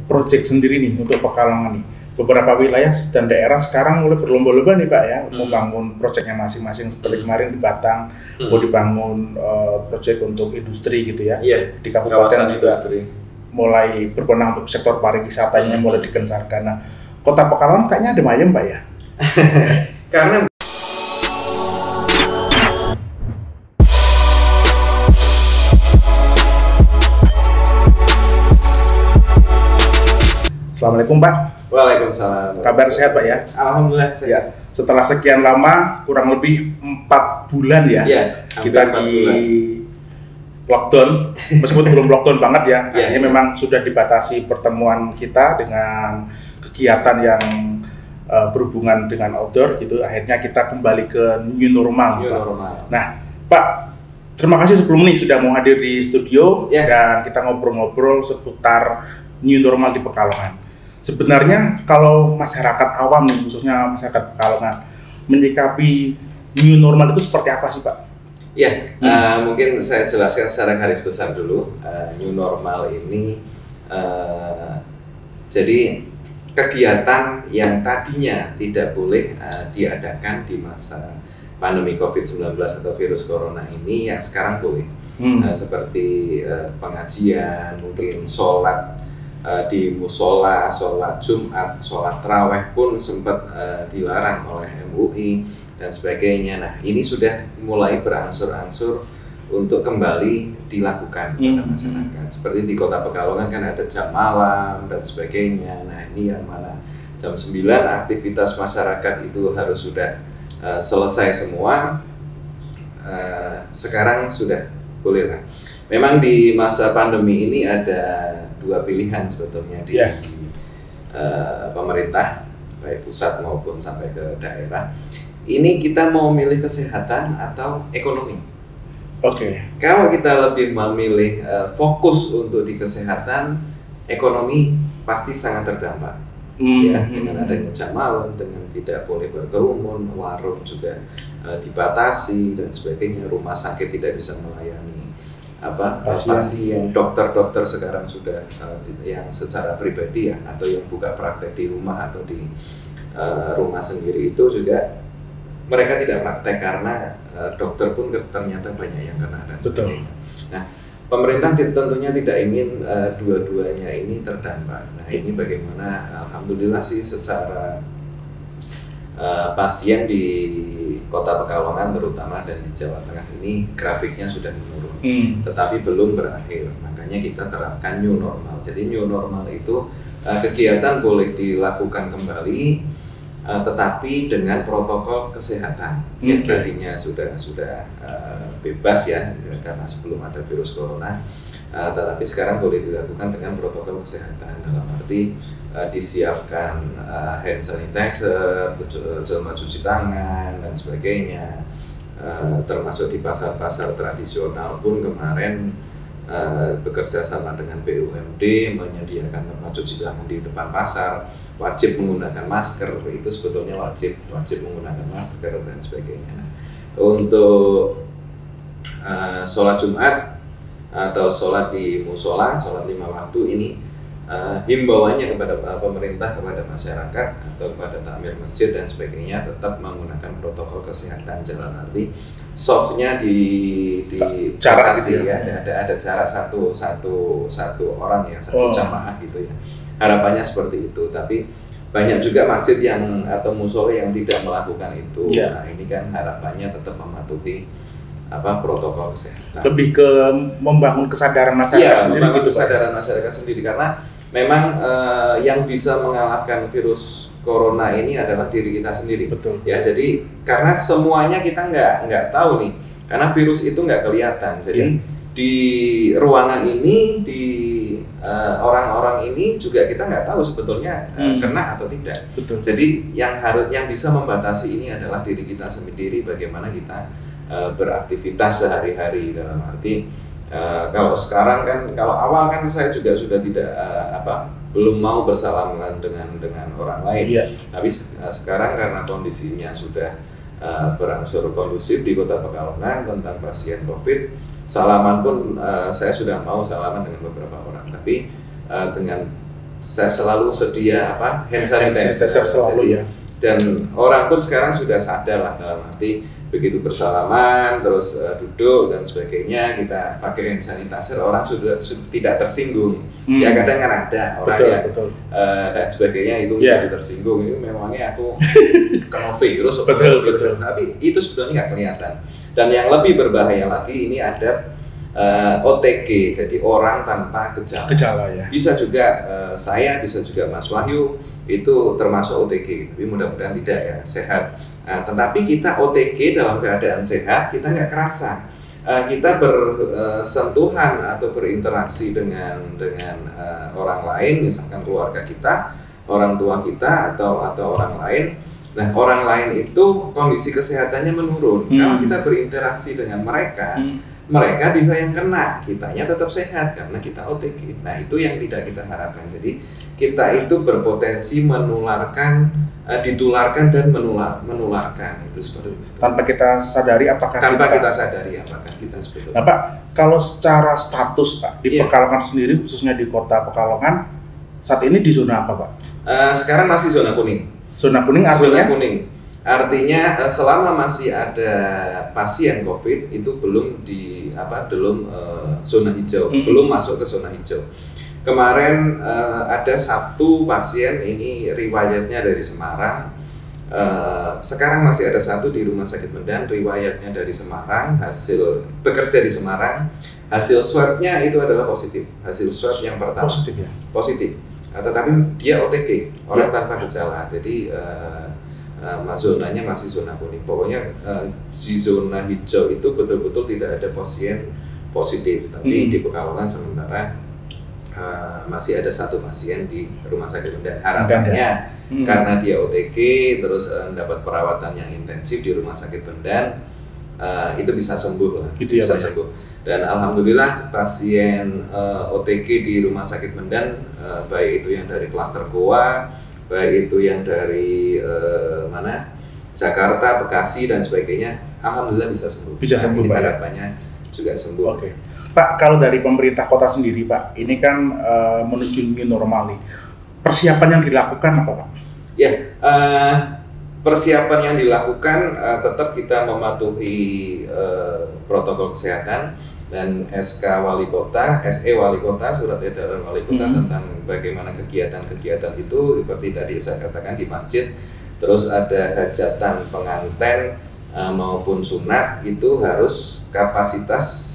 proyek sendiri nih untuk Pekalongan nih. Beberapa wilayah dan daerah sekarang mulai berlomba-lomba nih Pak ya, membangun proyeknya masing-masing seperti kemarin di Batang, mau dibangun proyek untuk industri gitu ya. Iya, di kabupaten juga industri. Mulai berbenah untuk sektor pariwisatanya mulai digencarkan. Nah, Kota Pekalongan kayaknya ada mayem Pak ya. Karena Assalamualaikum Pak. Waalaikumsalam. Kabar sehat Pak ya? Alhamdulillah sehat. Ya, setelah sekian lama, kurang lebih 4 bulan ya, kita di lockdown, meskipun belum lockdown banget ya, artinya memang sudah dibatasi pertemuan kita dengan kegiatan yang berhubungan dengan outdoor gitu. Akhirnya kita kembali ke new normal. Nah Pak, terima kasih sebelum ini sudah mau hadir di studio dan kita ngobrol-ngobrol seputar new normal di Pekalongan. Sebenarnya kalau masyarakat awam nih, khususnya masyarakat Pekalongan, menyikapi new normal itu seperti apa sih Pak? Ya, mungkin saya jelaskan secara garis besar dulu. New normal ini jadi kegiatan yang tadinya tidak boleh diadakan di masa pandemi COVID-19 atau virus corona ini yang sekarang boleh. Seperti pengajian, mungkin sholat di musola, sholat Jumat, sholat taraweh pun sempat dilarang oleh MUI dan sebagainya. Nah, ini sudah mulai berangsur-angsur untuk kembali dilakukan pada masyarakat. Seperti di Kota Pekalongan kan ada jam malam dan sebagainya. Nah, ini yang mana jam 9 aktivitas masyarakat itu harus sudah selesai semua. Sekarang sudah boleh lah. Memang di masa pandemi ini ada dua pilihan sebetulnya di pemerintah, baik pusat maupun sampai ke daerah. Ini kita mau milih kesehatan atau ekonomi. Kalau kita lebih memilih fokus untuk di kesehatan, ekonomi pasti sangat terdampak. Dengan adanya jam malam, dengan tidak boleh berkerumun, warung juga dibatasi dan sebagainya, rumah sakit tidak bisa melayani pasien, dokter sekarang sudah yang secara pribadi ya, atau yang buka praktek di rumah atau di rumah sendiri itu juga mereka tidak praktek karena dokter pun ternyata banyak yang kena dan sebagainya. Nah, pemerintah tentunya tidak ingin dua-duanya ini terdampak. Nah, ini bagaimana? Alhamdulillah sih secara pasien di Kota Pekalongan terutama dan di Jawa Tengah ini grafiknya sudah menurun, tetapi belum berakhir. Makanya kita terapkan new normal. Jadi new normal itu kegiatan boleh dilakukan kembali, tetapi dengan protokol kesehatan yang tadinya sudah bebas ya karena sebelum ada virus corona, tetapi sekarang boleh dilakukan dengan protokol kesehatan dalam arti disiapkan hand sanitizer, tempat cuci tangan dan sebagainya, termasuk di pasar-pasar tradisional pun kemarin bekerja sama dengan BUMD menyediakan tempat cuci tangan di depan pasar, wajib menggunakan masker, itu sebetulnya wajib menggunakan masker dan sebagainya. Nah, untuk sholat Jumat atau sholat di musola, sholat 5 waktu ini himbauannya kepada pemerintah, kepada masyarakat atau kepada takmir masjid dan sebagainya tetap menggunakan protokol kesehatan dalam arti softnya di cara gitu gitu ya. Ada cara satu orang ya, satu jamaah gitu ya. Harapannya seperti itu, tapi banyak juga masjid yang atau musola yang tidak melakukan itu. Nah, ini kan harapannya tetap mematuhi protokol kesehatan. Lebih ke membangun kesadaran masyarakat sendiri gitu, kesadaran masyarakat sendiri karena memang yang bisa mengalahkan virus corona ini adalah diri kita sendiri. Betul. Ya, jadi karena semuanya kita nggak tahu nih, karena virus itu nggak kelihatan. Jadi di ruangan ini, di orang-orang ini juga kita nggak tahu sebetulnya kena atau tidak. Betul. Jadi yang bisa membatasi ini adalah diri kita sendiri, bagaimana kita beraktivitas sehari-hari dalam arti kalau sekarang kan, kalau awal kan saya juga sudah tidak belum mau bersalaman dengan orang lain. Tapi sekarang karena kondisinya sudah berangsur kondusif di Kota Pekalongan tentang pasien COVID, salaman pun saya sudah mau salaman dengan beberapa orang, tapi dengan saya selalu sedia hand sanitizer selalu ya. Dan orang pun sekarang sudah sadar lah, dalam arti begitu bersalaman terus duduk dan sebagainya kita pakai hand sanitizer, orang sudah tidak tersinggung. Ya kadang kan ada orang betul. Dan sebagainya itu menjadi tersinggung, ini memangnya aku kena virus betul. Tapi itu sebetulnya nggak kelihatan. Dan yang lebih berbahaya lagi, ini ada OTG, jadi orang tanpa gejala ya. Bisa juga saya, bisa juga Mas Wahyu itu termasuk OTG, tapi mudah-mudahan tidak ya, sehat. Nah, tetapi kita OTG dalam keadaan sehat, kita nggak kerasa. Kita bersentuhan atau berinteraksi dengan orang lain, misalkan keluarga kita, orang tua kita atau orang lain. Nah, orang lain itu kondisi kesehatannya menurun. Kalau kita berinteraksi dengan mereka, mereka bisa yang kena, kitanya tetap sehat karena kita OTG. Nah, itu yang tidak kita harapkan. Jadi kita itu berpotensi menularkan, ditularkan dan menularkan itu seperti itu. Tanpa kita sadari apakah kita sebetulnya. Nah Pak, kalau secara status Pak di Pekalongan sendiri, khususnya di Kota Pekalongan, saat ini di zona apa Pak? Sekarang masih zona kuning. Zona kuning artinya? Zona kuning. Artinya selama masih ada pasien COVID itu belum zona hijau, belum masuk ke zona hijau. Kemarin ada satu pasien, ini riwayatnya dari Semarang. Sekarang masih ada satu di Rumah Sakit Medan, riwayatnya dari Semarang, hasil bekerja di Semarang, hasil swabnya itu adalah positif. Hasil swab yang pertama positif ya? Positif. Tetapi dia OTG, orang tanpa gejala. Jadi zonanya masih zona kuning. Pokoknya di zona hijau itu betul-betul tidak ada pasien positif. Tapi di Pekalongan sementara masih ada satu pasien di Rumah Sakit Medan. Harapannya karena dia OTG terus mendapat perawatan yang intensif di Rumah Sakit Medan, itu bisa sembuh lah, gitu bisa sembuh. Dan alhamdulillah pasien OTG di Rumah Sakit Medan, baik itu yang dari klaster Goa, baik itu yang dari Jakarta, Bekasi dan sebagainya, alhamdulillah bisa sembuh. Bisa sembuh, Pak. Harapannya juga sembuh. Oke. Pak, kalau dari pemerintah kota sendiri Pak, ini kan menuju new normal nih. Persiapan yang dilakukan apa Pak? Ya, persiapan yang dilakukan tetap kita mematuhi protokol kesehatan dan SK Wali Kota, SE Wali Kota, Surat Edaran Wali Kota tentang bagaimana kegiatan-kegiatan itu, seperti tadi saya katakan di masjid, terus ada hajatan pengantin maupun sunat itu harus kapasitas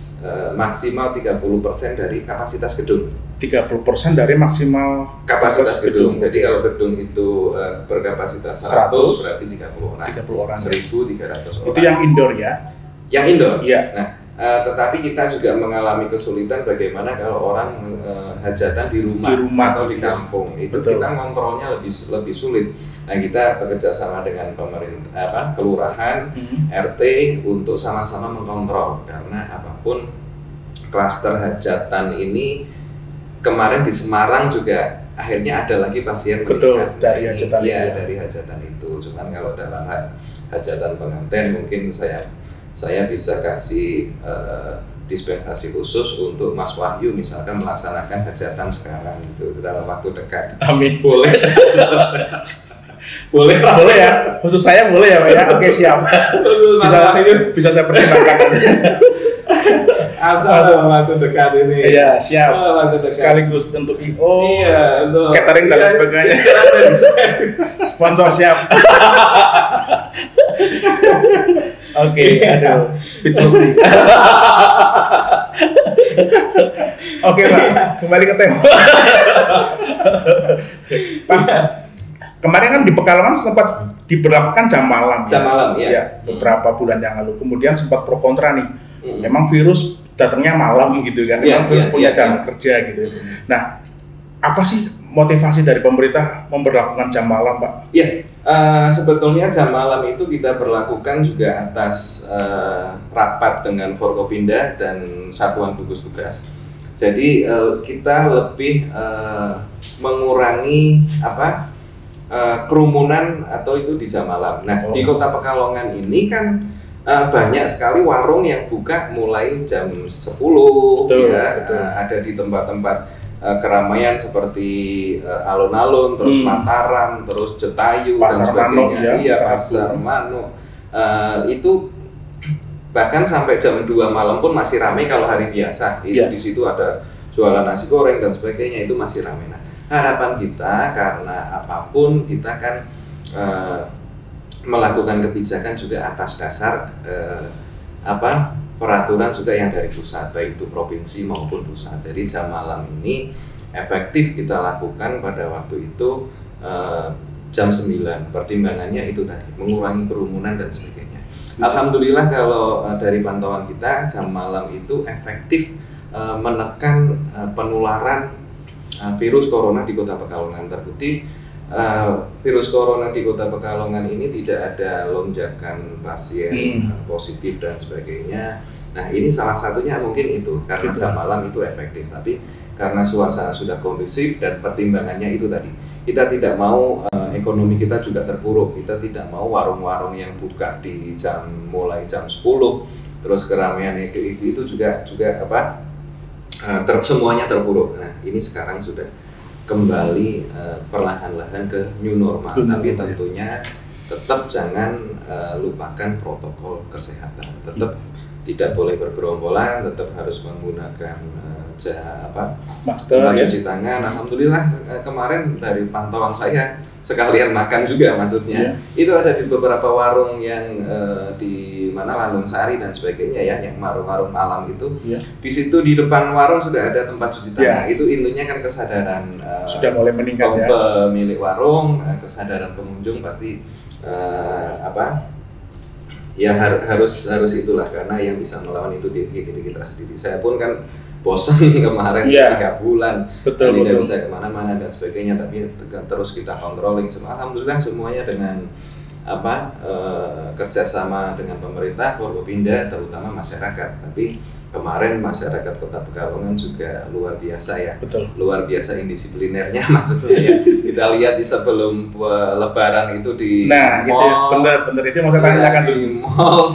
maksimal 30% dari kapasitas gedung. 30% dari maksimal kapasitas gedung. Jadi kalau gedung itu berkapasitas 100 berarti 30 orang. 1.300 orang. Itu yang indoor ya? Yang indoor. Iya. Nah, tetapi kita juga mengalami kesulitan bagaimana kalau orang hajatan di rumah atau di kampung. Itu betul. Kita ngontrolnya lebih sulit. Nah, kita bekerja sama dengan pemerintah, kelurahan, RT untuk sama-sama mengkontrol, karena apapun klaster hajatan ini kemarin di Semarang juga akhirnya ada lagi pasien meninggal. Dari hajatan itu. Iya, dari hajatan itu. Cuman kalau dalam hajatan pengantin mungkin saya bisa kasih dispensasi khusus untuk Mas Wahyu misalkan melaksanakan hajatan sekarang itu dalam waktu dekat. Amin. Boleh. boleh ya, khusus saya boleh ya Pak ya. Oke, siap. Bisa saya pertimbangkan. Asal waktu dekat ini. Iya, siap. Sekaligus untuk IO, iya, untuk catering dan sebagainya. Sponsor siap. Oke, aduh, speechless nih. Oke Pak, kembali ke tema. Pak, kemarin kan di Pekalongan sempat diberlakukan jam malam. Jam malam, ya. Beberapa bulan yang lalu. Kemudian sempat pro kontra nih. Memang virus datangnya malam gitu kan. Memang virus punya jam kerja gitu. Nah, apa sih motivasi dari pemerintah memberlakukan jam malam, Pak? Iya, sebetulnya jam malam itu kita berlakukan juga atas rapat dengan Forkopimda dan Satuan Gugus Tugas. Jadi kita lebih mengurangi kerumunan atau itu di jam malam. Nah, di Kota Pekalongan ini kan banyak sekali warung yang buka mulai jam 10. Betul. Ada di tempat-tempat keramaian seperti alun-alun, terus Mataram, terus Jetayu dan sebagainya. Iya, Pasar Manu. Itu bahkan sampai jam 2 malam pun masih ramai kalau hari biasa. Itu di situ ada jualan nasi goreng dan sebagainya, itu masih ramai. Nah, harapan kita karena apapun kita kan melakukan kebijakan juga atas dasar peraturan juga yang dari pusat, baik itu provinsi maupun pusat. Jadi jam malam ini efektif kita lakukan pada waktu itu jam 9. Pertimbangannya itu tadi, mengurangi kerumunan dan sebagainya. Alhamdulillah kalau dari pantauan kita jam malam itu efektif menekan penularan virus corona di Kota Pekalongan. Terbukti virus corona di Kota Pekalongan ini tidak ada lonjakan pasien positif dan sebagainya. Nah, ini salah satunya mungkin itu karena jam malam itu efektif. Tapi karena suasana sudah kondusif dan pertimbangannya itu tadi, kita tidak mau ekonomi kita juga terpuruk. Kita tidak mau warung-warung yang buka di mulai jam 10 terus keramaian itu juga semuanya terpuruk. Nah, ini sekarang sudah kembali perlahan-lahan ke new normal. Tapi tentunya tetap jangan lupakan protokol kesehatan. Tetap tidak boleh bergerombolan, tetap harus menggunakan masker, cuci tangan. Alhamdulillah kemarin dari pantauan saya sekalian makan juga, maksudnya itu ada di beberapa warung yang di mana Landung Sari dan sebagainya ya, yang warung-warung malam itu. Di situ di depan warung sudah ada tempat cuci tangan. Itu intinya kan kesadaran sudah mulai meningkat pemilik warung, kesadaran pengunjung pasti harus itulah, karena yang bisa melawan itu diri kita sendiri. Saya pun kan bosan kemarin 3 bulan, tidak bisa kemana-mana dan sebagainya, tapi terus kita controlling. Alhamdulillah semuanya dengan kerjasama dengan pemerintah, Forkopimda, terutama masyarakat. Tapi kemarin masyarakat Kota Pekalongan juga luar biasa ya, luar biasa indisiplinernya maksudnya ya. Kita lihat di sebelum Lebaran itu di mall, bener itu mau saya tanyakan di mall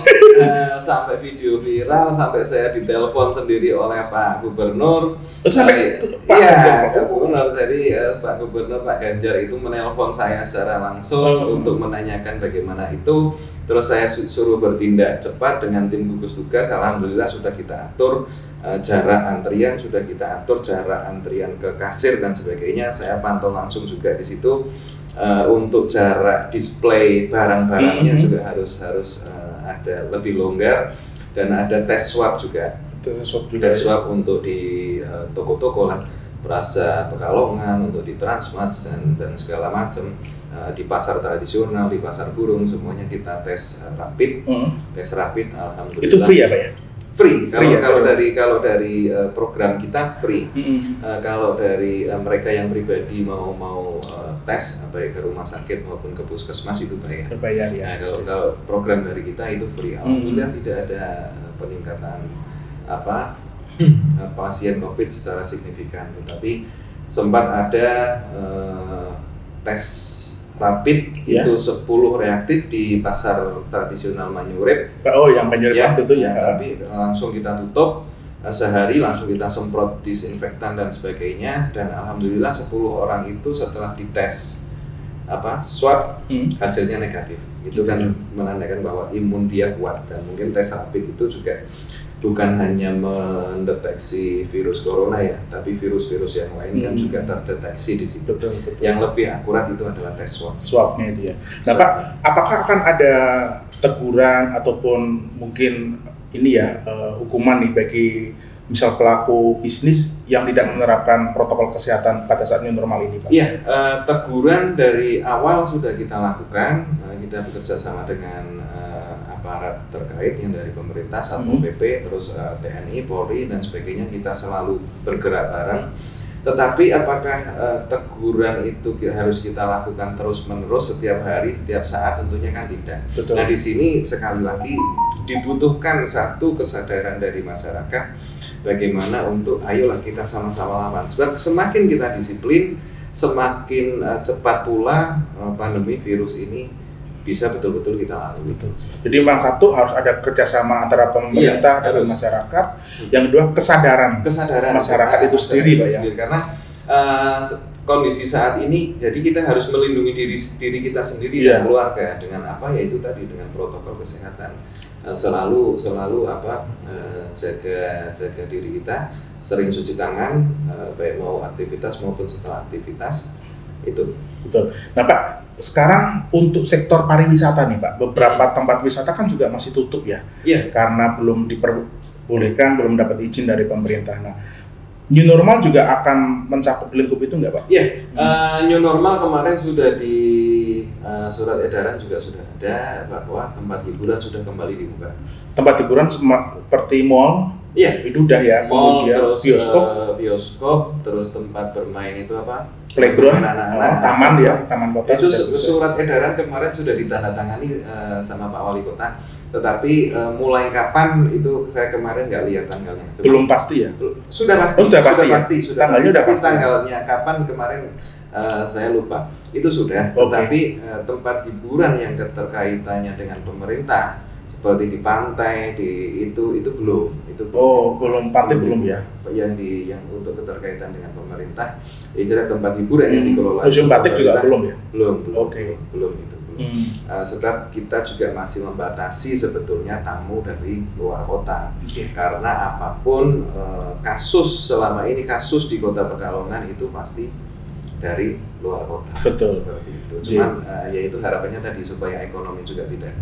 sampai video viral, sampai saya ditelepon sendiri oleh Pak Gubernur. Gubernur. Jadi Pak Gubernur, Pak Ganjar itu menelpon saya secara langsung untuk menanyakan bagaimana itu. Terus saya suruh bertindak cepat dengan tim gugus tugas. Alhamdulillah sudah kita atur jarak antrian, sudah kita atur jarak antrian ke kasir dan sebagainya. Saya pantau langsung juga di situ. Untuk jarak display barang-barangnya juga harus ada lebih longgar, dan ada tes swab juga. Tes swab untuk di toko-toko lah, Plaza Pekalongan, untuk di Transmart dan segala macam, di pasar tradisional, di pasar burung, semuanya kita tes rapid. Tes rapid, alhamdulillah. Itu free ya Pak ya? Free. Kalau dari program kita free. Kalau dari mereka yang pribadi mau tes baik ke rumah sakit maupun ke puskesmas itu bayar. Berbayar ya. Nah, kalau program dari kita itu free. Alhamdulillah tidak ada peningkatan pasien COVID secara signifikan, tetapi sempat ada tes rapid itu 10 reaktif di pasar tradisional Manyurep. Yang Manyurep itu ya. Tapi langsung kita tutup sehari, langsung kita semprot disinfektan dan sebagainya, dan alhamdulillah 10 orang itu setelah dites swab hasilnya negatif. Itu kan menandakan bahwa imun dia kuat, dan mungkin tes rapid itu juga bukan hanya mendeteksi virus corona ya, tapi virus-virus yang lain kan juga terdeteksi di situ. Betul. Yang lebih akurat itu adalah tes swabnya itu ya. Nah Pak, apakah akan ada teguran ataupun mungkin hukuman nih bagi misal pelaku bisnis yang tidak menerapkan protokol kesehatan pada saat new normal ini Pak? Iya, teguran dari awal sudah kita lakukan. Kita bekerja sama dengan aparat terkait yang dari pemerintah, Satpol PP, terus TNI, Polri dan sebagainya, kita selalu bergerak bareng. Tetapi apakah teguran itu harus kita lakukan terus-menerus setiap hari, setiap saat? Tentunya kan tidak. Betul. Nah, di sini sekali lagi dibutuhkan satu kesadaran dari masyarakat bagaimana untuk ayolah kita sama-sama lawan. Sebab semakin kita disiplin, semakin cepat pula pandemi virus ini bisa betul-betul kita lalui. Betul. Jadi memang satu harus ada kerjasama antara pemerintah dan masyarakat. Yang kedua kesadaran masyarakat itu sendiri, Pak ya. Karena kondisi saat ini, jadi kita harus melindungi diri kita sendiri dan keluarga dengan apa? Yaitu tadi dengan protokol kesehatan. Selalu jaga diri kita, sering cuci tangan, baik mau aktivitas maupun setelah aktivitas itu. Betul. Nah Pak, sekarang untuk sektor pariwisata nih Pak, beberapa tempat wisata kan juga masih tutup ya, karena belum diperbolehkan, belum dapat izin dari pemerintah. Nah, new normal juga akan mencakup lingkup itu nggak Pak? Iya, new normal kemarin sudah di surat edaran juga sudah ada bahwa tempat hiburan sudah kembali dibuka. Tempat hiburan seperti mall, itu udah ya, mall, terus bioskop, terus tempat bermain itu apa? Playground, taman kota. Itu surat edaran kemarin sudah ditandatangani sama Pak Wali Kota. Tetapi mulai kapan itu saya kemarin nggak lihat tanggalnya. Belum pasti ya? Sudah pasti. Tanggalnya udah pasti. Tanggalnya kapan kemarin saya lupa. Itu sudah. Tetapi tempat hiburan yang keterkaitannya dengan pemerintah seperti di pantai, itu belum. Belum pantai belum ya? Yang untuk keterkaitan dengan pemerintah, istilah tempat hiburan yang dikelola. Museum batik juga belum ya? Belum. Belum. Sebab kita juga masih membatasi sebetulnya tamu dari luar kota, karena apapun kasus selama ini kasus di Kota Pekalongan itu pasti dari luar kota. Betul. Seperti itu. Cuman yaitu harapannya tadi supaya ekonomi juga tidak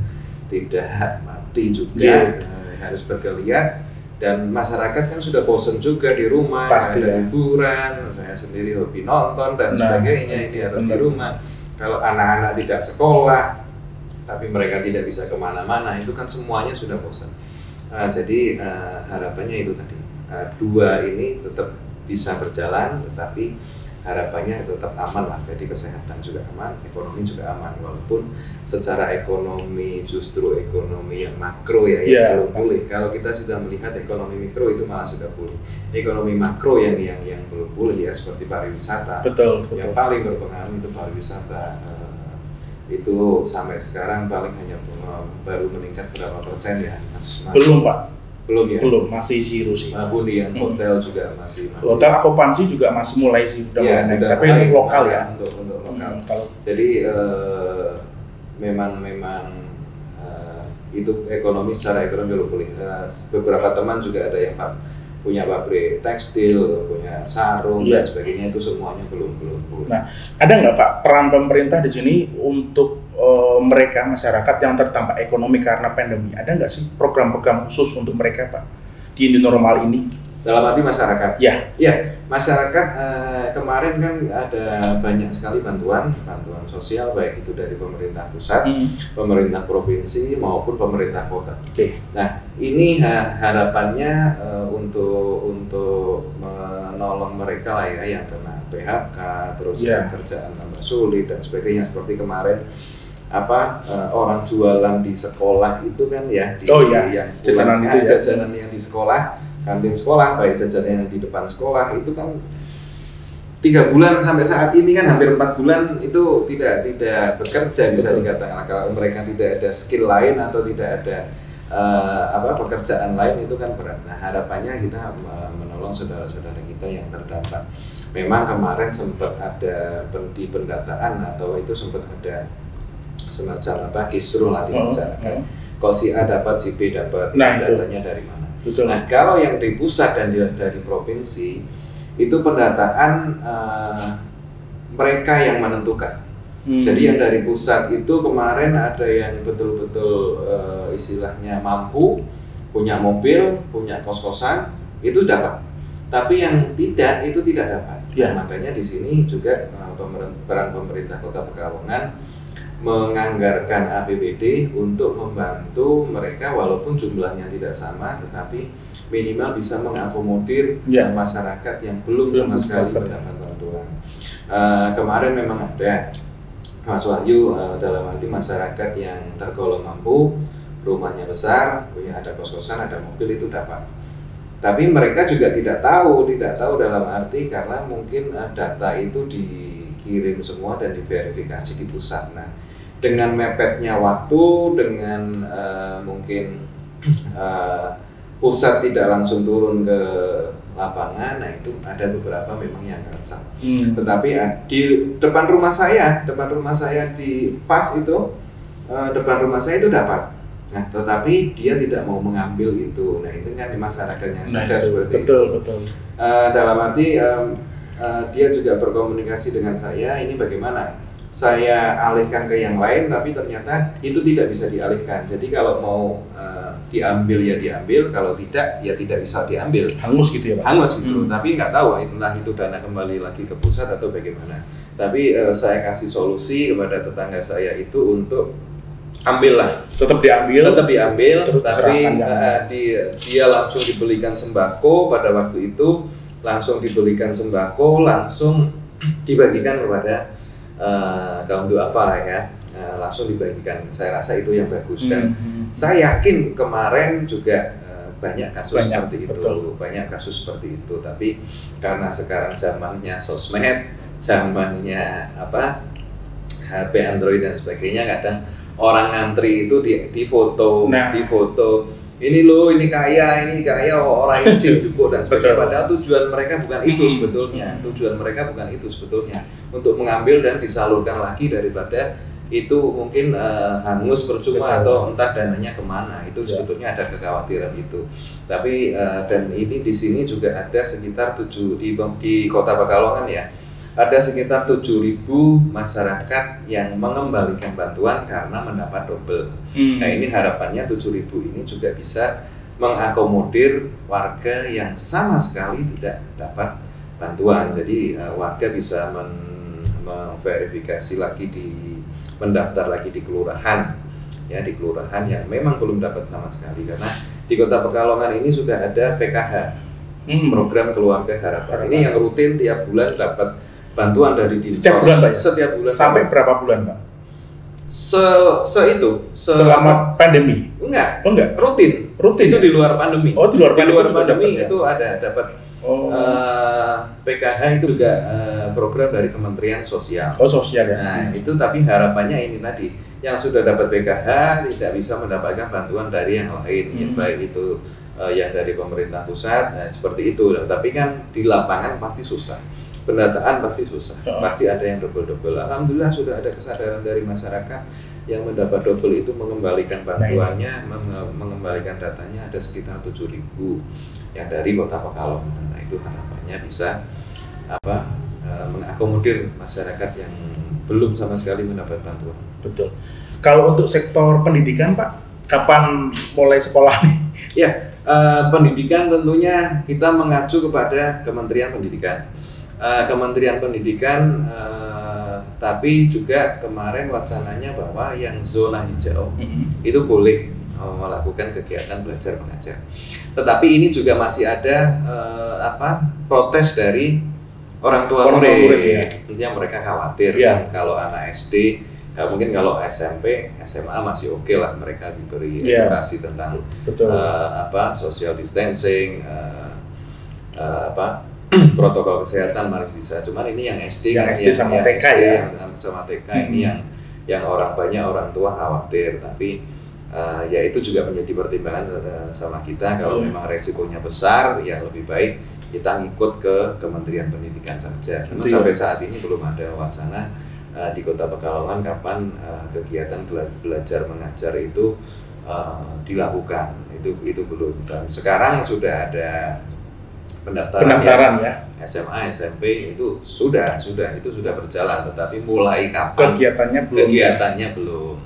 mati juga, harus bergeliat. Dan masyarakat kan sudah bosan juga di rumah, ada hiburan, saya sendiri hobi nonton dan sebagainya, ini harus di rumah. Kalau anak-anak tidak sekolah, tapi mereka tidak bisa kemana-mana, itu kan semuanya sudah bosan. Jadi harapannya itu tadi, dua ini tetap bisa berjalan, tetapi harapannya tetap aman lah. Jadi kesehatan juga aman, ekonomi juga aman. Walaupun secara ekonomi justru ekonomi yang makro yang belum pulih. Kalau kita sudah melihat ekonomi mikro itu malah sudah pulih. Ekonomi makro yang belum pulih ya seperti pariwisata. Betul. Yang paling berpengaruh itu pariwisata. Itu sampai sekarang paling hanya baru meningkat berapa persen ya, Mas? Belum Pak. Belum ya? Belum, masih zero sih. Hunian hotel juga masih. Hotel okupansi juga masih mulai sih, udah tapi untuk lokal ya. Untuk lokal. Jadi memang itu secara ekonomi belum pulih. Beberapa teman juga ada yang punya pabrik tekstil, punya sarung dan sebagainya, itu semuanya belum pulih. Nah, ada nggak Pak peran pemerintah di sini untuk mereka masyarakat yang terdampak ekonomi karena pandemi? Ada nggak sih program-program khusus untuk mereka Pak di new normal ini? Dalam arti masyarakat? Ya, masyarakat kemarin kan ada banyak sekali bantuan sosial, baik itu dari pemerintah pusat, pemerintah provinsi maupun pemerintah kota. Nah, ini harapannya untuk menolong mereka lah ya yang kena PHK, terus pekerjaan tambah sulit dan sebagainya. Seperti kemarin orang jualan di sekolah itu kan ya, jajanan yang di sekolah, kantin sekolah, baik jajanan yang di depan sekolah itu kan 3 bulan sampai saat ini kan hampir 4 bulan itu tidak bekerja, bisa dikatakan. Kalau mereka tidak ada skill lain atau tidak ada pekerjaan lain itu kan berat. Nah, harapannya kita menolong saudara-saudara kita yang terdampak. Memang kemarin sempat ada di pendataan atau itu sempat ada semacam kisruh lah di masyarakat. Kok si A dapat, si B dapat, datanya dari mana? Nah, kalau yang di pusat dan dari provinsi itu pendataan mereka yang menentukan. Jadi yang dari pusat itu kemarin ada yang betul-betul istilahnya mampu, punya mobil, punya kos-kosan, itu dapat. Tapi yang tidak itu tidak dapat. Nah, makanya di sini juga peran pemerintah Kota Pekalongan menganggarkan APBD untuk membantu mereka walaupun jumlahnya tidak sama, tetapi minimal bisa mengakomodir masyarakat yang belum sama sekali mendapat bantuan. Kemarin memang ada, Mas Wahyu, dalam arti masyarakat yang tergolong mampu, rumahnya besar, punya ada kos-kosan, ada mobil, itu dapat. Tapi mereka juga tidak tahu dalam arti karena mungkin data itu dikirim semua dan diverifikasi di pusat. Nah, dengan mepetnya waktu, dengan mungkin pusat tidak langsung turun ke lapangan, nah itu ada beberapa memang yang kacau. Tetapi di depan rumah saya di PAS itu, depan rumah saya itu dapat. Nah, tetapi dia tidak mau mengambil itu. Nah, itu kan di masyarakat yang sadar seperti itu. Betul. Dalam arti dia juga berkomunikasi dengan saya, ini bagaimana? Saya alihkan ke yang lain, tapi ternyata itu tidak bisa dialihkan. Jadi kalau mau diambil ya diambil, kalau tidak ya tidak bisa diambil. Hangus gitu ya Pak? Hangus gitu, tapi nggak tahu entah itu dana kembali lagi ke pusat atau bagaimana. Tapi saya kasih solusi kepada tetangga saya itu untuk ambillah, tetap diambil, terus tapi dia langsung dibelikan sembako pada waktu itu, langsung dibelikan sembako, langsung dibagikan kepada kaum duafa ya, langsung dibagikan. Saya rasa itu yang bagus dan saya yakin kemarin juga banyak kasus seperti itu, banyak kasus seperti itu. Tapi karena sekarang zamannya sosmed, zamannya HP Android dan sebagainya, kadang orang ngantri itu di foto, ini loh, ini kaya orang isi cukup dan sebagainya. Padahal tujuan mereka bukan itu sebetulnya. Tujuan mereka bukan itu sebetulnya, untuk mengambil dan disalurkan lagi daripada itu mungkin hangus percuma atau entah dananya kemana. Itu sebetulnya ada kekhawatiran itu. Tapi dan ini di sini juga ada sekitar di Kota Pekalongan ya. Ada sekitar 7.000 masyarakat yang mengembalikan bantuan karena mendapat double. Nah ini harapannya 7.000 ini juga bisa mengakomodir warga yang sama sekali tidak dapat bantuan. Jadi warga bisa memverifikasi lagi mendaftar lagi di kelurahan, ya di kelurahan yang memang belum dapat sama sekali. Karena di Kota Pekalongan ini sudah ada PKH, program Keluarga Harapan. Ini yang rutin tiap bulan dapat bantuan dari Dinsos. Setiap bulan Pak? Setiap bulan. Sampai berapa bulan Pak? Selama pandemi? Enggak. Oh enggak? Rutin. Itu di luar pandemi. Oh di luar pandemi, itu ada dapat. PKH itu juga program dari Kementerian Sosial. Oh sosial ya. Nah itu tapi harapannya ini tadi, yang sudah dapat PKH tidak bisa mendapatkan bantuan dari yang lain, ya, baik itu yang dari pemerintah pusat, seperti itu. Tapi kan di lapangan pasti susah. Pendataan pasti susah, pasti ada yang double-double. Alhamdulillah sudah ada kesadaran dari masyarakat yang mendapat double itu mengembalikan bantuannya, mengembalikan datanya ada sekitar 7.000 yang dari Kota Pekalongan. Nah itu harapannya bisa mengakomodir masyarakat yang belum sama sekali mendapat bantuan. Betul. Kalau untuk sektor pendidikan Pak, kapan mulai sekolah nih? Ya, pendidikan tentunya kita mengacu kepada Kementerian Pendidikan. Tapi juga kemarin wacananya bahwa yang zona hijau itu boleh melakukan kegiatan belajar mengajar. Tetapi ini juga masih ada protes dari orang tua murid. Ya. Tentunya mereka khawatir kan, kalau anak SD, mungkin kalau SMP, SMA masih oke lah, mereka diberi edukasi tentang social distancing, protokol kesehatan masih bisa. Cuman ini yang SD yang kan, SD sama TK ya. Sama TK ini yang orang tua khawatir. Tapi ya itu juga menjadi pertimbangan sama kita. Kalau memang resikonya besar, ya lebih baik kita ngikut ke Kementerian Pendidikan saja. Karena sampai saat ini belum ada wacana di Kota Pekalongan kapan kegiatan belajar mengajar itu dilakukan. Itu belum. Dan sekarang sudah ada pendaftaran ya. SMA, SMP itu sudah berjalan, tetapi mulai kapan kegiatannya belum.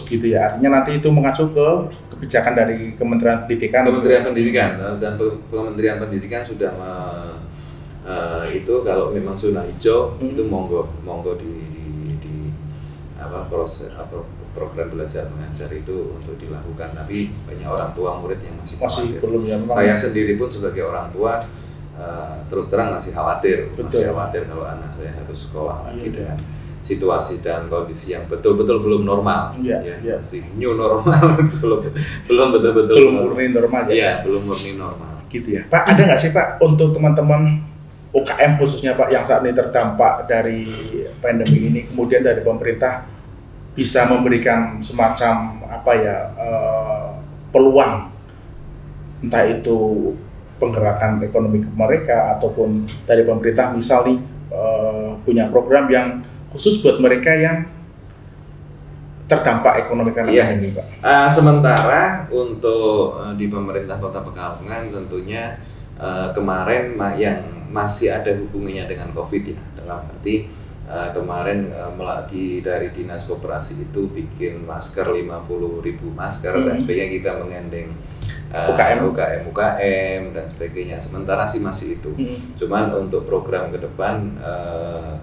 Gitu ya, artinya nanti itu mengacu ke kebijakan dari Kementerian Pendidikan. Dan Kementerian Pendidikan sudah itu kalau memang zona hijau itu monggo di proses program belajar mengajar itu untuk dilakukan. Tapi banyak orang tua murid yang masih belum ya. Saya sendiri pun sebagai orang tua terus terang masih khawatir kalau anak saya harus sekolah lagi dengan situasi dan kondisi yang betul-betul belum normal. Masih new normal, belum betul-betul murni normal. Belum murni normal. Gitu ya, Pak. Ada nggak sih Pak untuk teman-teman UKM khususnya Pak yang saat ini terdampak dari pandemi ini, kemudian dari pemerintah bisa memberikan semacam peluang, entah itu penggerakan ekonomi mereka ataupun dari pemerintah misal nih punya program yang khusus buat mereka yang terdampak ekonomi karena ini, Pak. Sementara untuk di pemerintah Kota Pekalongan tentunya kemarin yang masih ada hubungannya dengan COVID ya, dalam arti kemarin dari Dinas Koperasi itu bikin masker 50.000 masker dan sebagainya, kita menggandeng UKM dan sebagainya. Sementara sih masih itu. Cuman untuk program ke depan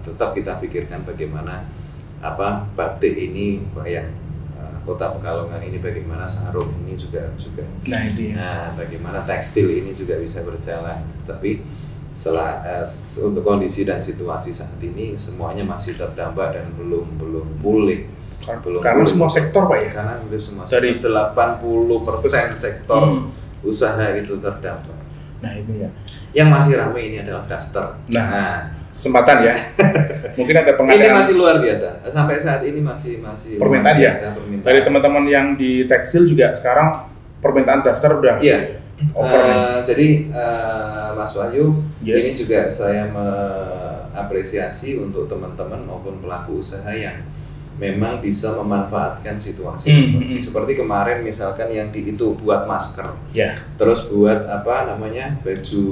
tetap kita pikirkan bagaimana batik ini yang Kota Pekalongan ini, bagaimana sarung ini juga bagaimana tekstil ini juga bisa berjalan. Tapi untuk kondisi dan situasi saat ini semuanya masih terdampak dan belum pulih. Karena semua sektor, Pak ya. Karena hampir semua dari 80% sektor usaha itu terdampak. Nah itu ya. Yang masih ramai ini adalah daster. Nah kesempatan ya. Mungkin ada pengadaan. Ini masih luar biasa. Sampai saat ini masih permintaan ya. Dari teman-teman yang di tekstil juga sekarang permintaan daster udah. Iya. Jadi Mas Wahyu, ini juga saya mengapresiasi untuk teman-teman maupun pelaku usaha yang memang bisa memanfaatkan situasi seperti kemarin misalkan yang itu buat masker, terus buat baju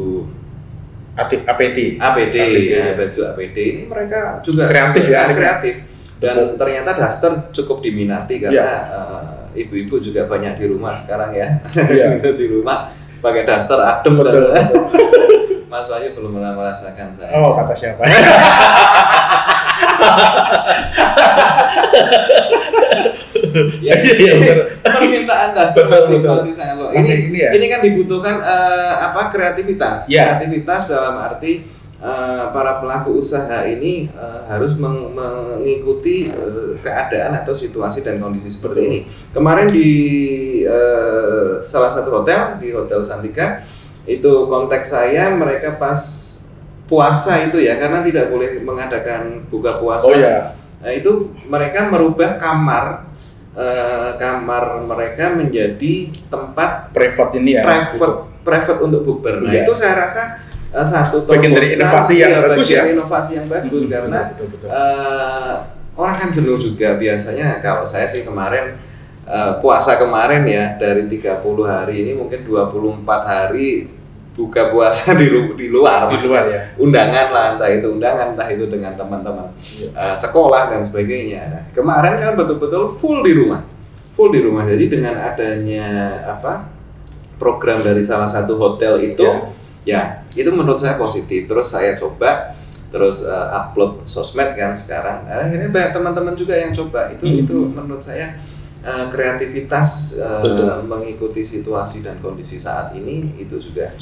APD ya, baju APD ini mereka juga kreatif dan ternyata daster cukup diminati karena ibu-ibu juga banyak di rumah sekarang ya. Di rumah pakai daster adem. Betul. Mas Wahyu belum pernah merasakan saya. Oh, kata siapa? Permintaan daster masih sangat luas. Ini kan dibutuhkan kreativitas. Kreativitas dalam arti para pelaku usaha ini harus mengikuti keadaan atau situasi dan kondisi seperti ini. Kemarin di salah satu hotel, di Hotel Santika, itu kontak saya, mereka pas puasa itu ya, karena tidak boleh mengadakan buka puasa. Nah, itu mereka merubah kamar mereka menjadi tempat private ini ya. Private untuk bukber. Nah, itu saya rasa satu bagian dari inovasi yang bagus ya. Inovasi yang bagus karena betul. Orang kan jenuh juga biasanya. Kalau saya sih kemarin puasa kemarin ya, dari 30 hari ini mungkin 24 hari buka puasa di luar ya. Undangan lah, entah itu dengan teman-teman sekolah dan sebagainya. Nah, kemarin kan betul-betul full di rumah. Jadi dengan adanya program dari salah satu hotel itu ya itu menurut saya positif. Terus saya coba upload sosmed kan sekarang. Akhirnya banyak teman-teman juga yang coba. Itu menurut saya kreativitas mengikuti situasi dan kondisi saat ini itu juga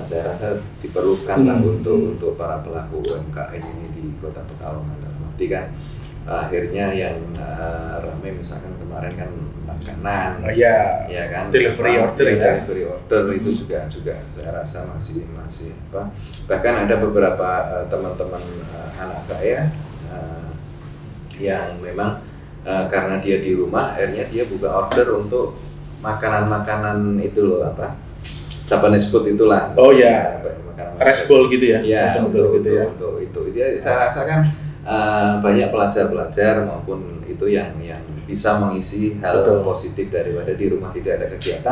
saya rasa diperlukan lah untuk para pelaku UMKM ini di Kota Pekalongan. Arti kan akhirnya yang ramai misalkan kemarin kan makanan, ya kan, delivery order itu juga saya rasa masih bahkan ada beberapa teman-teman anak saya yang memang karena dia di rumah, akhirnya dia buka order untuk makanan itu loh, Japanese food itulah. Rice bowl gitu ya. Iya, untuk itu. Jadi saya rasa kan banyak pelajar-pelajar maupun itu yang bisa mengisi hal positif daripada di rumah tidak ada kegiatan.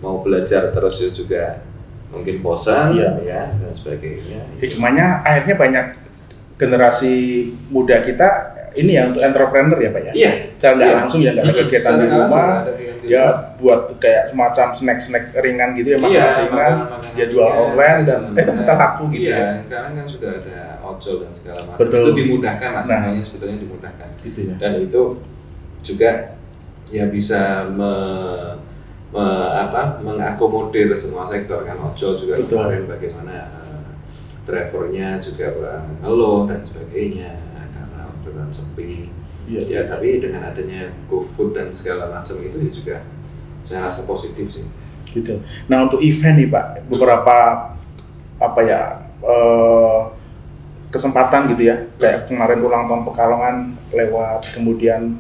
Mau belajar terus juga mungkin bosan ya dan sebagainya. Hikmahnya akhirnya banyak generasi muda kita ini ya untuk entrepreneur ya Pak ya. Iya. Secara nggak langsung ya, nggak ada kegiatan di rumah, dia buat kayak semacam snack ringan gitu ya, makanan ringan, dia jual online dan ternyata laku gitu ya. Sekarang kan sudah ada ojol dan segala macam. Betul. Itu dimudahkan lah, semuanya sebetulnya dimudahkan. Gitu ya. Dan itu juga ya bisa mengakomodir semua sektor kan. Ojol juga kemarin bagaimana drivernya juga ngeluh dan sebagainya. Orderan sepi, ya tapi dengan adanya GoFood dan segala macam itu ya juga saya rasa positif sih. Gitu. Nah untuk event nih Pak, beberapa kesempatan gitu ya, kayak kemarin ulang tahun Pekalongan lewat, kemudian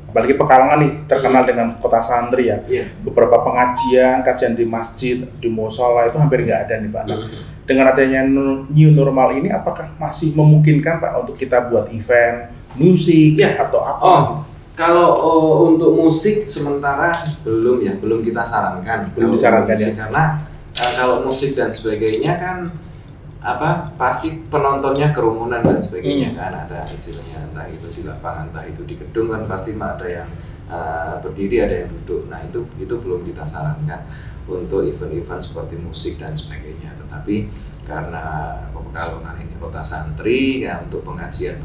apalagi Pekalongan nih terkenal dengan kota santri ya. Beberapa kajian di masjid, di musola itu hampir nggak ada nih Pak. Nah, dengan adanya new normal ini, apakah masih memungkinkan Pak untuk kita buat event musik atau apa? Kalau untuk musik sementara belum kita sarankan. Belum disarankan ya. Karena kalau musik dan sebagainya kan pasti penontonnya kerumunan dan sebagainya kan, ada istilahnya entah itu di lapangan, entah itu di gedung kan pasti ada yang berdiri, ada yang duduk. Nah itu belum kita sarankan untuk event-event seperti musik dan sebagainya. Tetapi karena Pekalongan ini kota santri ya, untuk pengajian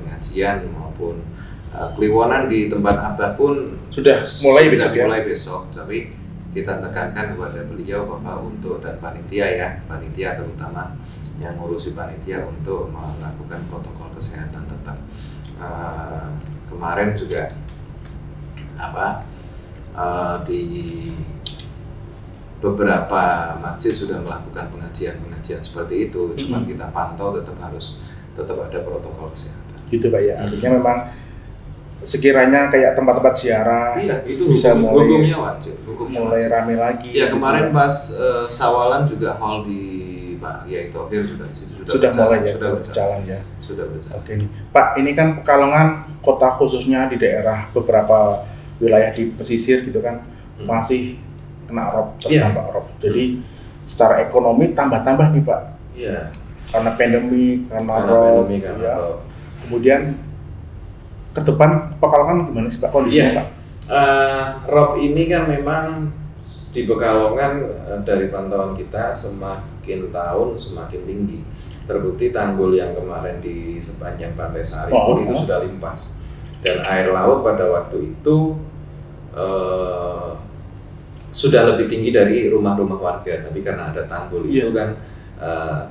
maupun kliwonan di tempat Abah pun sudah mulai besok. Tapi kita tekankan kepada beliau Bapak untuk dan panitia terutama yang ngurusi panitia untuk melakukan protokol kesehatan tetap. Kemarin juga di beberapa masjid sudah melakukan pengajian seperti itu. Cuma kita pantau tetap ada protokol kesehatan. Gitu Pak ya. Artinya memang sekiranya kayak tempat-tempat ziarah itu bisa hukumnya wajib. Mulai rame lagi. Ya kemarin pas Sawalan juga hall di Pak Yai Thohir sudah berjalan ya. Sudah berjalan. Oke nih, Pak, ini kan Pekalongan kota khususnya di daerah beberapa wilayah di pesisir gitu kan masih kena rob, terdampak rob. Jadi secara ekonomi tambah nih Pak. Iya. Karena pandemi, karena rob. Kemudian ke depan Pekalongan gimana sih Pak kondisinya Pak? Rob ini kan memang di Pekalongan dari pantauan kita semakin tahun semakin tinggi. Terbukti tanggul yang kemarin di sepanjang Pantai Sari pun itu sudah limpas. Dan air laut pada waktu itu sudah lebih tinggi dari rumah-rumah warga. Tapi karena ada tanggul itu kan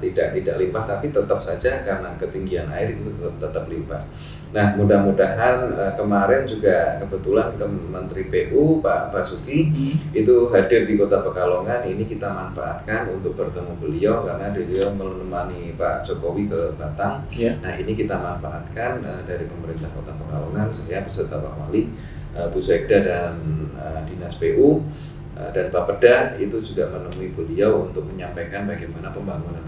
tidak limpas, tapi tetap saja karena ketinggian air itu tetap limpas. Nah, mudah-mudahan kemarin juga kebetulan Menteri PU Pak Basuki itu hadir di Kota Pekalongan. Ini kita manfaatkan untuk bertemu beliau karena beliau menemani Pak Jokowi ke Batang. Nah, ini kita manfaatkan dari pemerintah Kota Pekalongan, saya beserta Pak Wali, Bu Sekda dan Dinas PU dan Bapeda itu juga menemui beliau untuk menyampaikan bagaimana pembangunan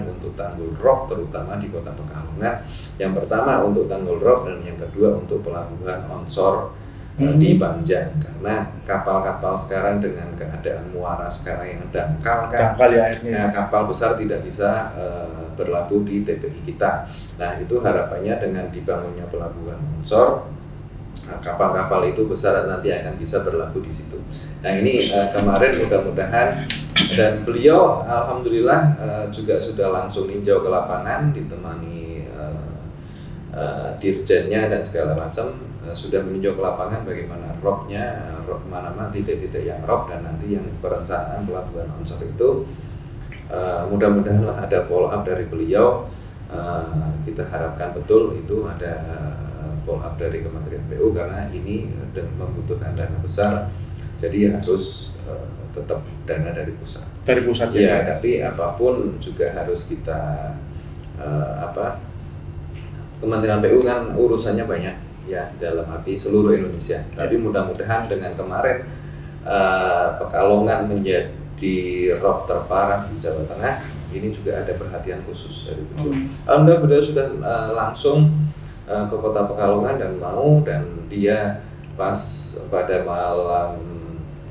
untuk tanggul rob terutama di Kota Pekalongan. Yang pertama untuk tanggul rob dan yang kedua untuk pelabuhan onshore di Banjang, karena kapal-kapal sekarang dengan keadaan muara sekarang yang dangkal ya airnya. Kapal besar tidak bisa berlabuh di TPI kita. Nah itu harapannya dengan dibangunnya pelabuhan onshore, kapal-kapal itu besar nanti akan bisa berlabuh di situ. Nah ini kemarin mudah-mudahan, dan beliau alhamdulillah juga sudah langsung ninjau ke lapangan ditemani dirjennya dan segala macam, sudah meninjau ke lapangan bagaimana rob mana titik-titik yang rob dan nanti yang perencanaan pelabuhan onshore itu mudah-mudahan lah ada follow up dari beliau. Kita harapkan betul itu ada follow up dari Kementerian PU karena ini membutuhkan dana besar, jadi harus tetap dana dari pusat. Dari pusat ya, tapi apapun juga harus kita Kementerian PU kan urusannya banyak ya, dalam arti seluruh Indonesia. Tapi mudah-mudahan dengan kemarin Pekalongan menjadi rob terparah di Jawa Tengah, ini juga ada perhatian khusus dari beliau. Alhamdulillah beliau sudah langsung ke Kota Pekalongan dan dia pas pada malam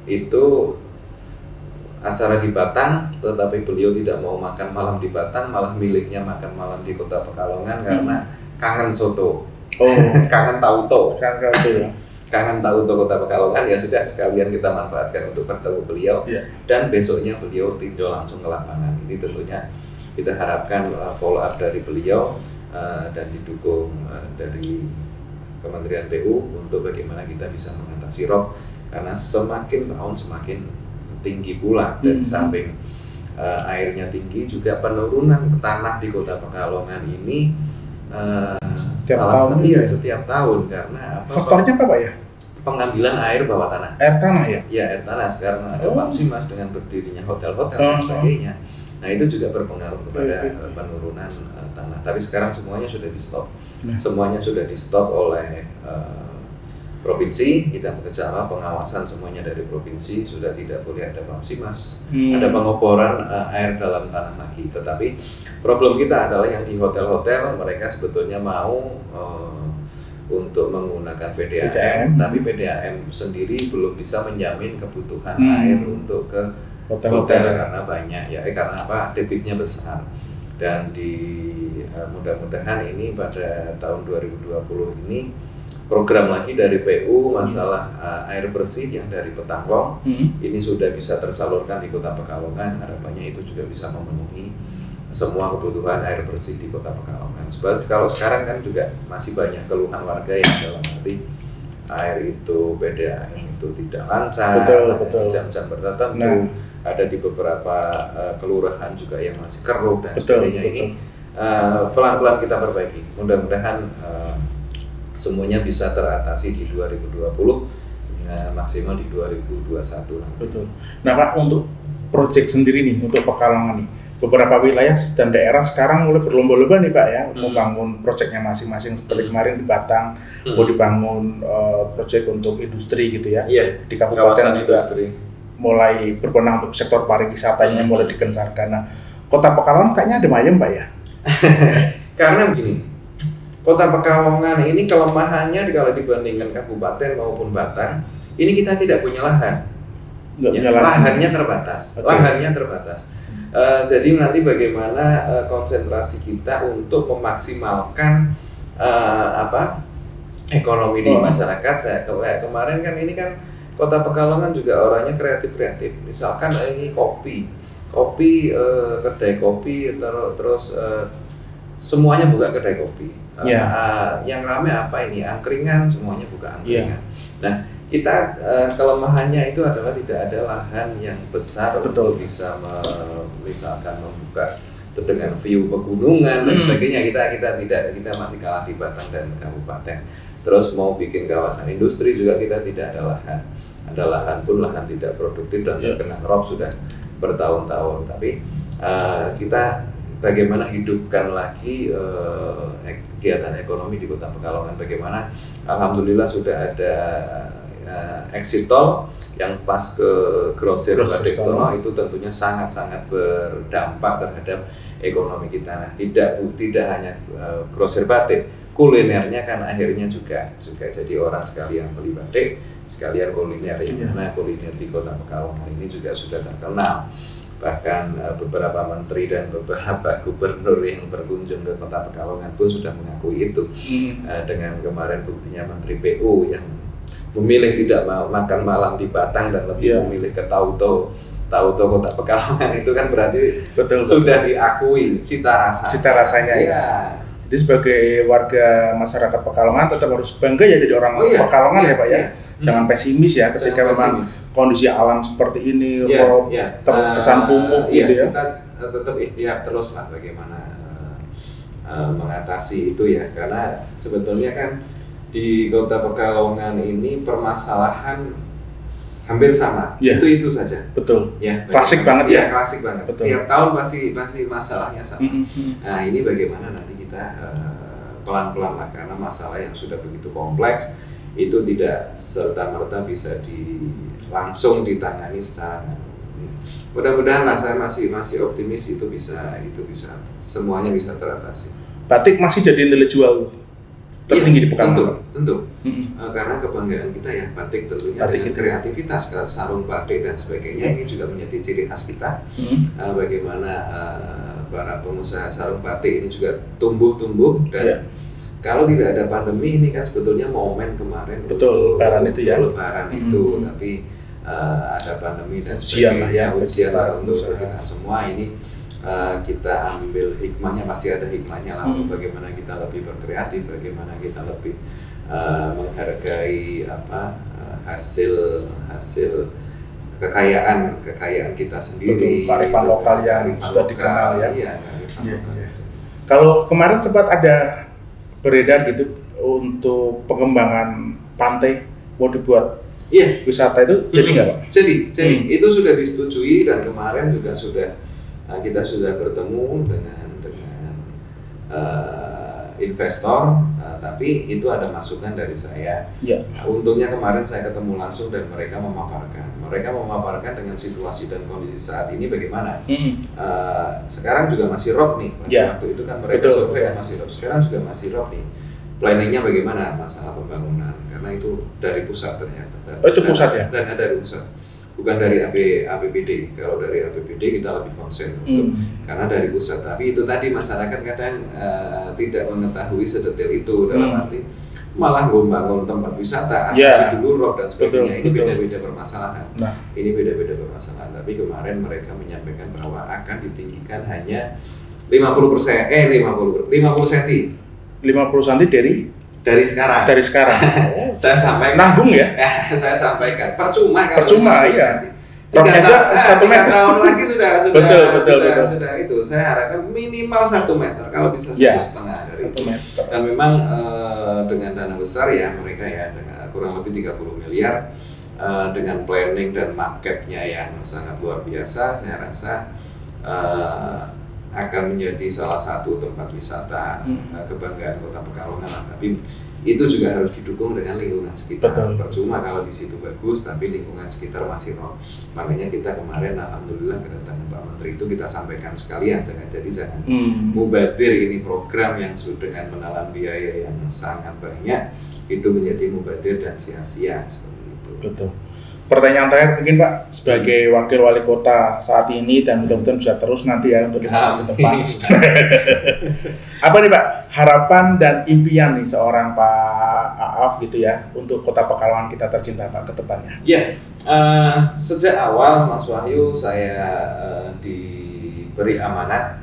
itu acara di Batang, tetapi beliau tidak mau makan malam di Batang, malah miliknya makan malam di Kota Pekalongan karena kangen soto, kangen tauto, kangen tauto Kota Pekalongan. Ya sudah, sekalian kita manfaatkan untuk bertemu beliau dan besoknya beliau tinjau langsung ke lapangan. Ini tentunya kita harapkan follow up dari beliau dan didukung dari Kementerian PU untuk bagaimana kita bisa mengatasi rob, karena semakin tahun semakin tinggi pula. Dan samping airnya tinggi juga penurunan tanah di Kota Pekalongan ini setiap tahun karena faktornya apa Pak ya? Pengambilan air bawah tanah. Air tanah ya? Ya, air tanah. Sekarang ada Pamsimas dengan berdirinya hotel-hotel dan sebagainya. Nah itu juga berpengaruh kepada penurunan tanah. Tapi sekarang semuanya sudah di stop. Semuanya sudah di stop oleh provinsi. Kita bekerjasama pengawasan semuanya dari provinsi, sudah tidak boleh ada mas, ada pengoboran air dalam tanah lagi. Tetapi problem kita adalah yang di hotel-hotel, mereka sebetulnya mau untuk menggunakan PDAM, tapi PDAM sendiri belum bisa menjamin kebutuhan air untuk ke hotel karena banyak ya, karena apa, debitnya besar. Dan mudah-mudahan ini pada tahun 2020 ini program lagi dari PU masalah air bersih yang dari Petanglong ini sudah bisa tersalurkan di Kota Pekalongan. Harapannya itu juga bisa memenuhi semua kebutuhan air bersih di Kota Pekalongan. Sebab kalau sekarang kan juga masih banyak keluhan warga yang dalam arti air itu PDAM itu tidak lancar, jam-jam tertentu, ada di beberapa kelurahan juga yang masih keruh dan sebagainya. Ini pelan-pelan kita perbaiki. Mudah-mudahan semuanya bisa teratasi di 2020, maksimal di 2021 nanti. Betul. Nah Pak, untuk proyek sendiri nih, untuk Pekalongan nih, beberapa wilayah dan daerah sekarang mulai berlomba-lomba nih Pak ya, membangun proyeknya masing-masing. Seperti kemarin di Batang, mau dibangun proyek untuk industri gitu ya. Di Kabupaten juga mulai berbenah untuk sektor pariwisatanya mulai digencarkan. Nah, Kota Pekalongan kayaknya ada mayem Pak ya? Karena begini, Kota Pekalongan ini kelemahannya kalau dibandingkan kabupaten maupun Batang, ini kita tidak punya lahan. Lahannya terbatas. Jadi nanti bagaimana konsentrasi kita untuk memaksimalkan ekonomi di masyarakat. Kemarin kan ini kan Kota Pekalongan juga orangnya kreatif. Misalkan ini kopi, kedai kopi, terus semuanya buka kedai kopi. Yang ramai apa ini? Angkringan, semuanya buka angkringan. Nah, kita kelemahannya itu adalah tidak ada lahan yang besar untuk bisa misalkan membuka itu dengan view pegunungan dan sebagainya. Kita masih kalah di Batang dan kabupaten. Terus mau bikin kawasan industri juga kita tidak ada lahan. Ada lahan pun lahan tidak produktif dan terkena rob sudah bertahun-tahun. Tapi kita bagaimana hidupkan lagi kegiatan ekonomi di Kota Pekalongan. Bagaimana alhamdulillah sudah ada exit tol yang pas ke Grosir Badekstono itu tentunya sangat-sangat berdampak terhadap ekonomi kita. Nah, tidak hanya Grosir batik, kulinernya kan akhirnya juga jadi orang sekalian beli batik, sekalian kuliner, yang mana kuliner di Kota Pekalongan ini juga sudah terkenal. Bahkan beberapa menteri dan beberapa gubernur yang berkunjung ke Kota Pekalongan pun sudah mengakui itu. Dengan kemarin buktinya Menteri PU yang memilih tidak makan malam di Batang dan lebih memilih ke Tauto Kota Pekalongan, itu kan berarti sudah diakui cita rasanya. Jadi sebagai warga masyarakat Pekalongan tetap harus bangga ya jadi orang Pekalongan ya Pak ya. Jangan pesimis ya ketika memang kondisi alam seperti ini, terkesan kumuh gitu ya. Kita tetap ikhtiar terus lah bagaimana mengatasi itu ya, karena sebetulnya kan di Kota Pekalongan ini permasalahan hampir sama, itu saja. Betul. Ya, klasik banget ya. Klasik banget. Betul. Tiap tahun pasti masalahnya sama. Nah, ini bagaimana nanti kita pelan-pelan lah, karena masalah yang sudah begitu kompleks itu tidak serta-merta bisa langsung ditangani secara. Mudah-mudahan lah, saya masih optimis itu bisa semuanya bisa teratasi. Batik masih jadi nilai jual tertinggi di Pekalongan. Tentu. Karena kebanggaan kita ya batik tentunya dengan kreativitas, sarung batik dan sebagainya ini juga menjadi ciri khas kita. Bagaimana para pengusaha sarung batik ini juga tumbuh dan kalau tidak ada pandemi ini kan sebetulnya momen kemarin untuk Lebaran itu, tapi ada pandemi dan sebagainya, ujian lah untuk kita semua ini. Kita ambil hikmahnya, pasti ada hikmahnya lah untuk bagaimana kita lebih berkreatif, bagaimana kita lebih menghargai hasil kekayaan kita sendiri. Kearifan lokal yang sudah dikenal ya. Kalau kemarin sempat ada beredar gitu untuk pengembangan pantai mau dibuat wisata itu, jadi nggak Pak? Jadi itu sudah disetujui dan kemarin juga sudah kita sudah bertemu dengan investor, tapi itu ada masukan dari saya. Untungnya kemarin saya ketemu langsung dan mereka memaparkan dengan situasi dan kondisi saat ini bagaimana. Sekarang juga masih rob nih. Waktu itu kan mereka survei masih rob. Sekarang juga masih rob nih. Planningnya bagaimana masalah pembangunan? Karena itu dari pusat ternyata. Itu pusat ya? Dan dari pusat. Bukan dari APBD. Kalau dari APBD kita lebih konsen karena dari pusat. Tapi itu tadi masyarakat kadang tidak mengetahui sedetail itu, dalam arti malah membangun tempat wisata, atasi dulu rob dan sebagainya. Ini beda-beda permasalahan. Ini beda-beda permasalahan. Tapi kemarin mereka menyampaikan bahwa akan ditinggikan hanya 50 cm. 50 cm dari sekarang. Saya sampaikan. Nanggung ya? Saya sampaikan. Percuma iya. 3 tahun lagi sudah itu. Saya harapkan minimal 1 meter, kalau bisa 1,5 dari itu. Dan memang dengan dana besar ya mereka ya, dengan kurang lebih 30 miliar dengan planning dan marketnya yang sangat luar biasa, saya rasa akan menjadi salah satu tempat wisata kebanggaan Kota Pekalongan. Tapi itu juga harus didukung dengan lingkungan sekitar. Percuma kalau di situ bagus tapi lingkungan sekitar masih rob. Makanya kita kemarin alhamdulillah kedatangan Pak Menteri itu kita sampaikan sekalian, jangan mubadir ini program yang sudah dengan menelan biaya yang sangat banyak itu menjadi mubadir dan sia-sia seperti itu. Betul. Pertanyaan terakhir mungkin Pak, sebagai wakil wali kota saat ini dan mudah-mudahan bisa terus nanti ya untuk 5 tahun ke depan. Apa nih Pak harapan dan impian nih seorang Pak Aaf gitu ya untuk Kota Pekalongan kita tercinta Pak ke depannya? Ya, sejak awal Mas Wahyu saya diberi amanat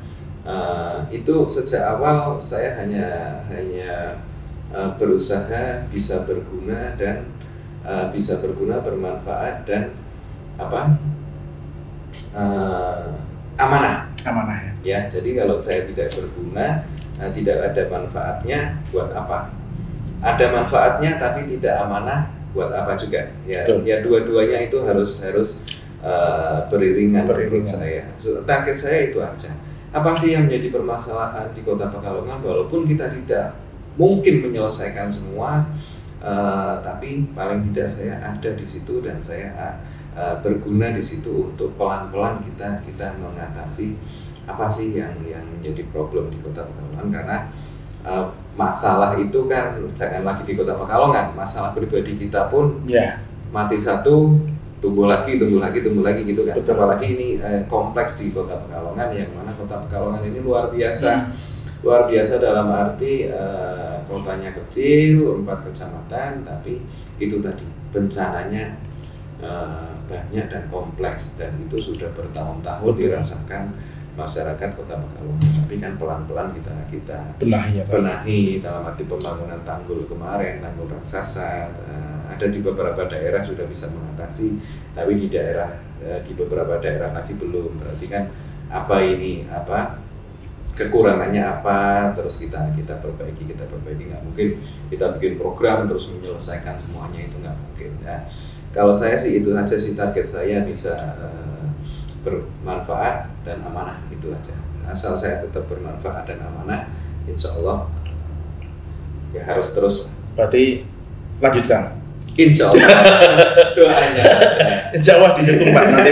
itu sejak awal saya hanya berusaha bisa berguna dan bermanfaat dan amanah ya. Jadi kalau saya tidak berguna, tidak ada manfaatnya, buat apa? Ada manfaatnya tapi tidak amanah, buat apa juga ya. Ya dua-duanya itu harus beriringan menurut saya. Target saya itu aja. Apa sih yang menjadi permasalahan di Kota Pekalongan? Walaupun kita tidak mungkin menyelesaikan semua, tapi paling tidak saya ada di situ dan saya berguna di situ untuk pelan-pelan kita mengatasi apa sih yang menjadi problem di Kota Pekalongan. Karena masalah itu kan jangan lagi di Kota Pekalongan, masalah pribadi kita pun mati satu tumbuh lagi gitu kan. Apalagi ini kompleks di Kota Pekalongan, yang mana Kota Pekalongan ini luar biasa dalam arti kotanya kecil, 4 kecamatan, tapi itu tadi bencananya banyak dan kompleks, dan itu sudah bertahun-tahun dirasakan masyarakat Kota Pekalongan. Tapi kan pelan-pelan kita benahi dalam arti pembangunan tanggul kemarin, tanggul raksasa, ada di beberapa daerah sudah bisa mengatasi, tapi di beberapa daerah lagi belum. Berarti kan kekurangannya apa, terus kita perbaiki. Nggak mungkin kita bikin program terus menyelesaikan semuanya, itu nggak mungkin ya. Kalau saya sih itu aja sih, target saya bisa bermanfaat dan amanah, itu aja. Asal saya tetap bermanfaat dan amanah, insya Allah ya harus terus. Berarti lanjutkan. Insya Allah. Doanya aja. Insya Allah didukung Pak nanti.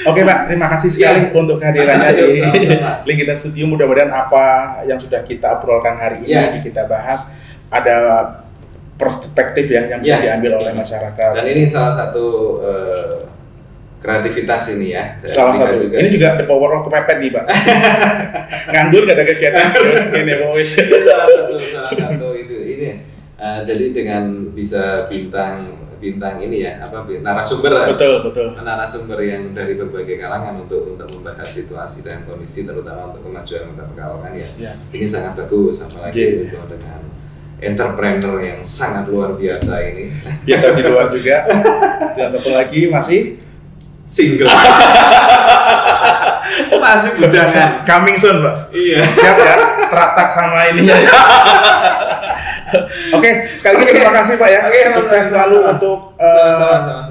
Oke Pak, terima kasih sekali untuk kehadirannya di Link Kita Studio. Mudah-mudahan apa yang sudah kita obrolkan hari ini kita bahas ada perspektif yang bisa diambil oleh masyarakat. Dan ini salah satu kreativitas ini ya. Salah satu. Juga. Ini juga the power of kepepet nih Pak. Nganggur gak ada kegiatan terus ini salah satu itu ini. Jadi dengan bisa bintang ini ya, narasumber. Betul. Narasumber yang dari berbagai kalangan untuk membahas situasi dan kondisi, terutama untuk kemajuan Kota Pekalongan ya. Ini sangat bagus, apalagi itu dengan entrepreneur yang sangat luar biasa ini. Biasa di luar juga. Dan satu lagi masih single. Masih bujangan. Coming soon Pak. Iya. Siap ya, teratak sama ininya ya. Oke, sekali lagi terima kasih Pak ya. Sukses selalu untuk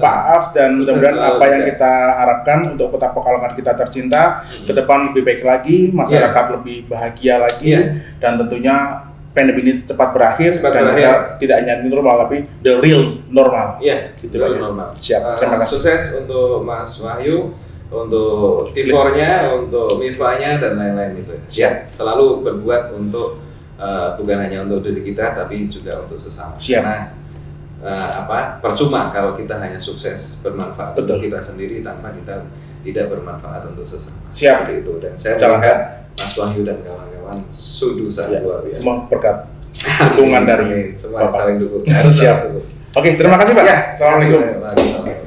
Pak Af, dan mudah-mudahan apa yang kita harapkan untuk Kota Pekalongan kita tercinta ke depan lebih baik lagi, masyarakat lebih bahagia lagi, dan tentunya pandemi ini cepat berakhir dan kita tidak hanya new normal tapi the real normal. Iya, gitu real normal. Siap. Terima kasih. Sukses untuk Mas Wahyu, untuk T4-nya, untuk Miva-nya dan lain-lain itu. Siap. Selalu berbuat untuk bukan hanya untuk diri kita tapi juga untuk sesama. Siap. Karena percuma kalau kita hanya sukses bermanfaat untuk kita sendiri tanpa kita tidak bermanfaat untuk sesama. Siap. Seperti itu. Dan saya melihat Mas Wahyu dan kawan-kawan sudah sangat luar biasa. Semua berkat dukungan dari semua Bapak. saling dukung. Siap. Oke, terima kasih Pak. Ya. Assalamualaikum.